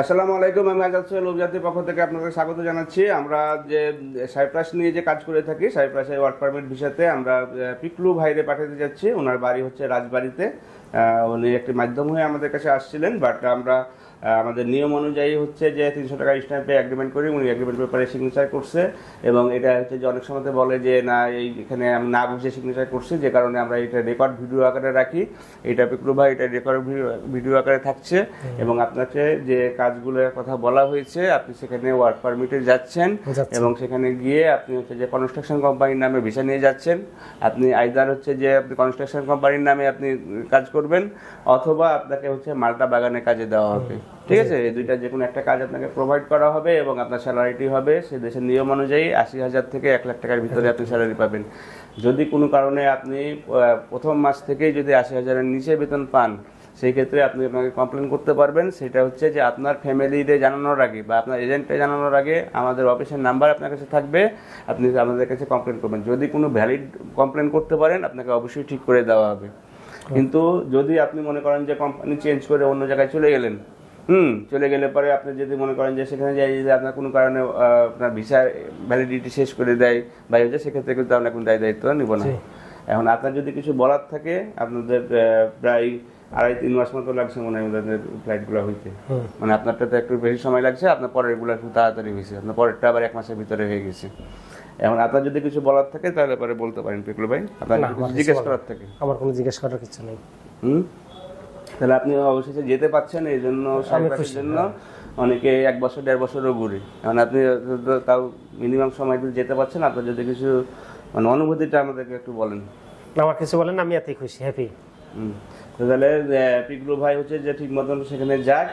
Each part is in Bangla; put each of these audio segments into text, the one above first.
আসসালামু আলাইকুম। আমি আজাদ সোহেল উপজাতির পক্ষ থেকে আপনাদের স্বাগত জানাচ্ছি। আমরা যে সাইপ্রাস নিয়ে যে কাজ করে থাকি, সাইপ্রাসে ওয়ার্ক পারমিট ভিসাতে আমরা পিকলু ভাইরে পাঠাতে যাচ্ছি। ওনার বাড়ি হচ্ছে রাজবাড়িতে। উনি একটি মাধ্যম হয়ে আমাদের কাছে আসছিলেন, বাট আমরা আমাদের নিয়ম অনুযায়ী হচ্ছে যে 300 টাকা স্ট্যাম্পে এগ্রিমেন্ট করি। উনি এগ্রিমেন্ট পেপারে সিগনেচার করছে এবং এটা হচ্ছে যে অনেক সময় বলে যে না এখানে আমি না বুঝে সিগনেচার করছি, যে কারণে আমরা এটা রেকর্ড ভিডিও আকারে রাখি। এটা পিকলু ভাই এটা রেকর্ড ভিডিও আকারে থাকছে এবং আপনাকে যে কাজগুলোর কথা বলা হয়েছে আপনি সেখানে ওয়ার্ক পারমিটে যাচ্ছেন এবং সেখানে গিয়ে আপনি হচ্ছে যে কনস্ট্রাকশন কোম্পানির নামে ভিসা নিয়ে যাচ্ছেন। আপনি আইদার হচ্ছে যে আপনি কনস্ট্রাকশন কোম্পানির নামে আপনি কাজ করবেন অথবা আপনাকে হচ্ছে মাল্টা বাগানে কাজে দেওয়া হবে। ঠিক আছে, এই দুইটা যে কোনো একটা কাজ আপনাকে প্রোভাইড করা হবে এবং আপনার স্যালারিটি হবে সে দেশের নিয়ম অনুযায়ী 80,000 থেকে 1 লাখ টাকার ভিতরে আপনি স্যালারি পাবেন। যদি কোনো কারণে আপনি প্রথম মাস থেকেই যদি 80,000-এর নিচে বেতন পান, সেই ক্ষেত্রে আপনি আপনাকে কমপ্লেন করতে পারবেন। সেটা হচ্ছে যে আপনার ফ্যামিলিতে জানানোর আগে বা আপনার এজেন্টে জানানোর আগে আমাদের অফিসের নাম্বার আপনার কাছে থাকবে, আপনি আমাদের কাছে কমপ্লেন করবেন। যদি কোনো ভ্যালিড কমপ্লেন করতে পারেন আপনাকে অবশ্যই ঠিক করে দেওয়া হবে। কিন্তু যদি আপনি মনে করেন যে কোম্পানি চেঞ্জ করে অন্য জায়গায় চলে গেলেন, চলে গেলে পরে আপনি যদি মনে করেন যে সেখানে যাই যদি আপনার কোনো কারণে আপনার ভিসা ভ্যালিডিটি শেষ করে দেয় বা হচ্ছে, সেক্ষেত্রে কিন্তু আমরা কোনো দায়িত্ব নিব না। এখন আপনার যদি কিছু বলার থাকে, আপনাদের প্রায় 2.5-3 মাস মতো লাগছে মনে হয় আমাদের ফ্লাইটগুলো হইতে। মানে আপনারটা তো একটু বেশি সময় লাগছে, আপনার পরেরগুলো একটু তাড়াতাড়ি হয়েছে, আপনার পরেরটা আবার 1 মাসের ভিতরে হয়ে গেছে। এখন আপনার যদি কিছু বলার থাকে তাহলে পরে বলতে পারেন পিকলু ভাই। আপনার জিজ্ঞেস করার থাকে? আমার কোনো জিজ্ঞেস করার কিছু নেই। তাহলে আপনি অবশেষে যেতে পারছেন, এই জন্য সাইপ্রাসের জন্য অনেকে 1 বছর 1.5 বছরও ঘুরে। এখন আপনি তাও মিনিমাম সময় যেতে পারছেন। আপনার যদি কিছু মানে অনুভূতিটা আমাদেরকে একটু বলেন। আমার কিছু বলেন, আমি এতই খুশি, হ্যাপি। তাহলে পিকলু ভাই হচ্ছে যে ঠিক মতন সেখানে যাক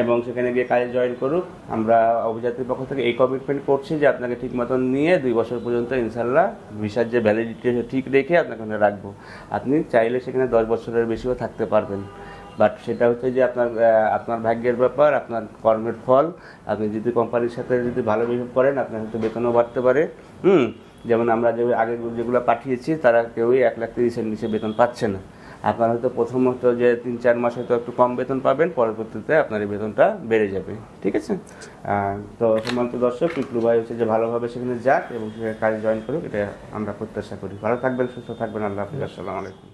এবং সেখানে গিয়ে কাজে জয়েন করুক। আমরা অভিজাতির পক্ষ থেকে এই কমিটমেন্ট করছি যে আপনাকে ঠিক মতন নিয়ে 2 বছর পর্যন্ত ইনশাল্লাহ ভিসার যে ভ্যালিডিটি ঠিক রেখে আপনাকে রাখবো। আপনি চাইলে সেখানে 10 বছরের বেশিও থাকতে পারবেন, বাট সেটা হচ্ছে যে আপনার ভাগ্যের ব্যাপার, আপনার কর্মের ফল। আপনি যদি কোম্পানির সাথে যদি ভালো বিহেভ করেন আপনার হয়তো বেতনও বাড়তে পারে। যেমন আমরা যে আগে যেগুলো পাঠিয়েছি তারা কেউই 1,30,000-এর নিচে বেতন পাচ্ছে না। আপনার হয়তো প্রথমত যে 3-4 মাস হয়তো একটু কম বেতন পাবেন, পরবর্তীতে আপনার এই বেতনটা বেড়ে যাবে। ঠিক আছে, তো সম্মানিত দর্শক, পিকলু ভাই হচ্ছে যে ভালোভাবে সেখানে যাক এবং সেখানে কাজে জয়েন করুক, এটা আমরা প্রত্যাশা করি। ভালো থাকবেন, সুস্থ থাকবেন। আল্লাহ হাফিজ। আসসালামু আলাইকুম।